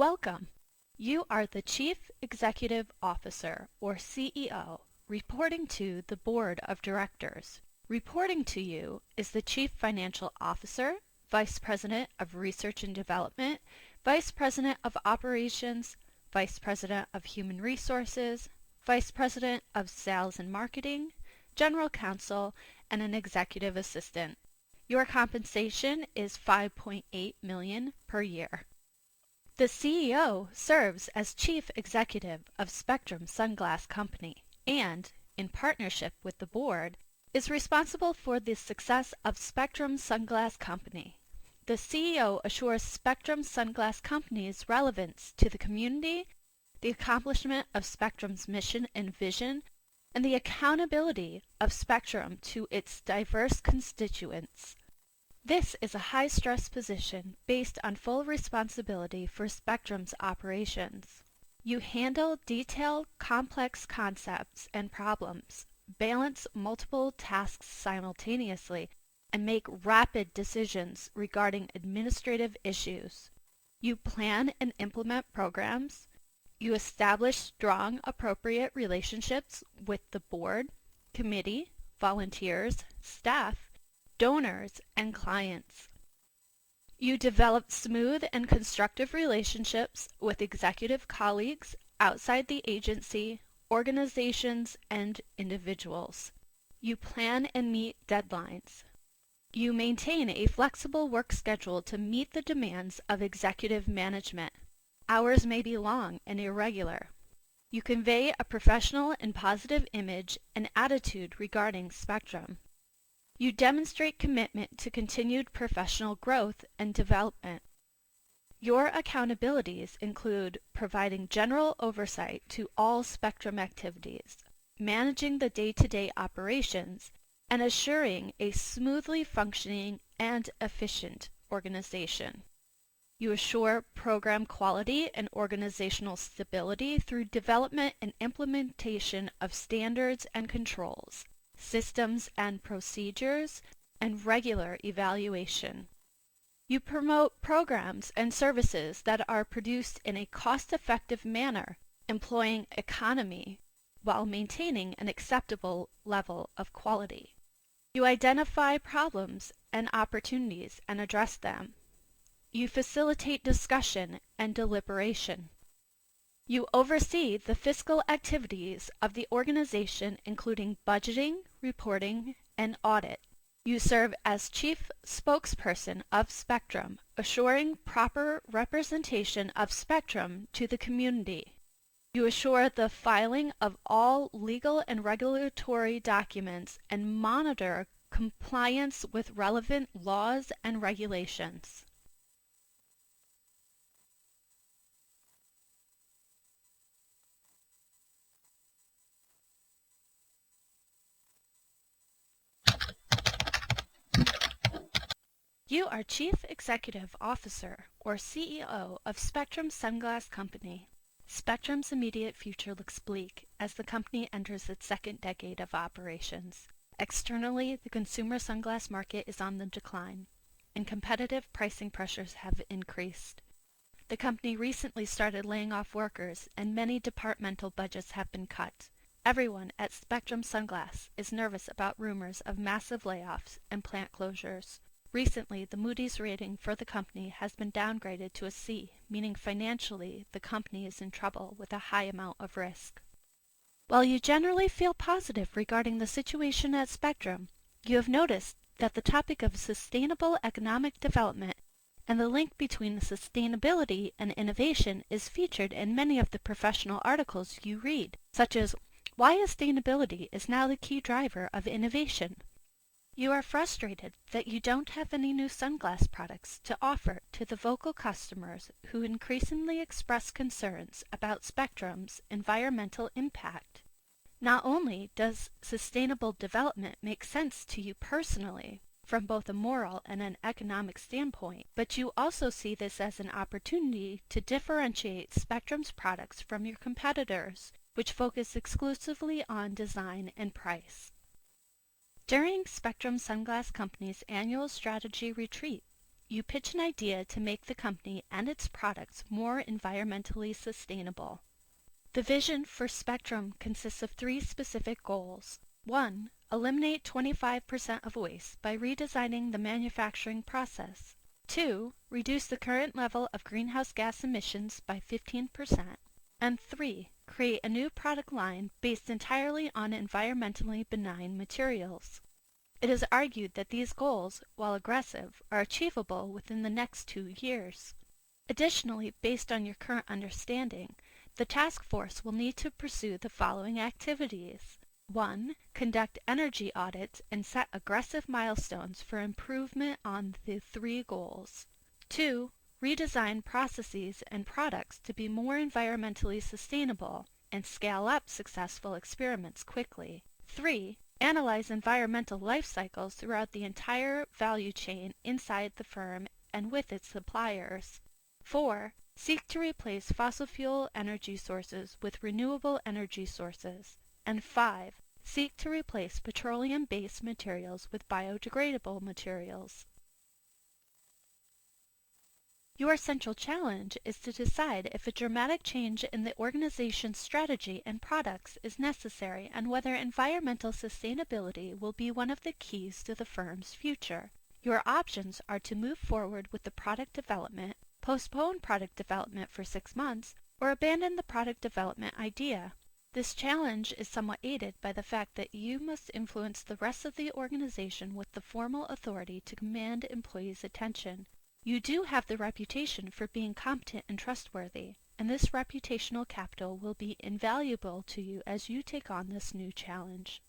Welcome. You are the Chief Executive Officer, or CEO, reporting to the Board of Directors. Reporting to you is the Chief Financial Officer, Vice President of Research and Development, Vice President of Operations, Vice President of Human Resources, Vice President of Sales and Marketing, General Counsel, and an Executive Assistant. Your compensation is $5.8 million per year. The CEO serves as Chief Executive of Spectrum Sunglass Company and, in partnership with the board, is responsible for the success of Spectrum Sunglass Company. The CEO assures Spectrum Sunglass Company's relevance to the community, the accomplishment of Spectrum's mission and vision, and the accountability of Spectrum to its diverse constituents. This is a high-stress position based on full responsibility for Spectrum's operations. You handle detailed, complex concepts and problems, balance multiple tasks simultaneously, and make rapid decisions regarding administrative issues. You plan and implement programs. You establish strong, appropriate relationships with the board, committee, volunteers, staff, donors, and clients. You develop smooth and constructive relationships with executive colleagues outside the agency, organizations, and individuals. You plan and meet deadlines. You maintain a flexible work schedule to meet the demands of executive management. Hours may be long and irregular. You convey a professional and positive image and attitude regarding Spectrum. You demonstrate commitment to continued professional growth and development. Your accountabilities include providing general oversight to all Spectrum activities, managing the day-to-day operations, and assuring a smoothly functioning and efficient organization. You assure program quality and organizational stability through development and implementation of standards and controls, systems and procedures, and regular evaluation. You promote programs and services that are produced in a cost-effective manner, employing economy while maintaining an acceptable level of quality. You identify problems and opportunities and address them. You facilitate discussion and deliberation. You oversee the fiscal activities of the organization, including budgeting, reporting, and audit. You serve as chief spokesperson of Spectrum, assuring proper representation of Spectrum to the community. You assure the filing of all legal and regulatory documents and monitor compliance with relevant laws and regulations. You are Chief Executive Officer, or CEO, of Spectrum Sunglass Company. Spectrum's immediate future looks bleak as the company enters its second decade of operations. Externally, the consumer sunglass market is on the decline, and competitive pricing pressures have increased. The company recently started laying off workers, and many departmental budgets have been cut. Everyone at Spectrum Sunglass is nervous about rumors of massive layoffs and plant closures. Recently, the Moody's rating for the company has been downgraded to a C, meaning financially the company is in trouble with a high amount of risk. While you generally feel positive regarding the situation at Spectrum, you have noticed that the topic of sustainable economic development and the link between sustainability and innovation is featured in many of the professional articles you read, such as Why Sustainability is Now the Key Driver of Innovation. You are frustrated that you don't have any new sunglass products to offer to the vocal customers who increasingly express concerns about Spectrum's environmental impact. Not only does sustainable development make sense to you personally, from both a moral and an economic standpoint, but you also see this as an opportunity to differentiate Spectrum's products from your competitors, which focus exclusively on design and price. During Spectrum Sunglass Company's annual strategy retreat, you pitch an idea to make the company and its products more environmentally sustainable. The vision for Spectrum consists of 3 specific goals. 1. Eliminate 25% of waste by redesigning the manufacturing process. 2. Reduce the current level of greenhouse gas emissions by 15%. And 3. Create a new product line based entirely on environmentally benign materials. It is argued that these goals, while aggressive, are achievable within the next 2 years. Additionally, based on your current understanding, the task force will need to pursue the following activities. 1. Conduct energy audits and set aggressive milestones for improvement on the 3 goals. 2. Redesign processes and products to be more environmentally sustainable and scale up successful experiments quickly. 3. Analyze environmental life cycles throughout the entire value chain inside the firm and with its suppliers. 4. Seek to replace fossil fuel energy sources with renewable energy sources. And 5. Seek to replace petroleum-based materials with biodegradable materials. Your central challenge is to decide if a dramatic change in the organization's strategy and products is necessary and whether environmental sustainability will be one of the keys to the firm's future. Your options are to move forward with the product development, postpone product development for 6 months, or abandon the product development idea. This challenge is somewhat aided by the fact that you must influence the rest of the organization with the formal authority to command employees' attention. You do have the reputation for being competent and trustworthy, and this reputational capital will be invaluable to you as you take on this new challenge.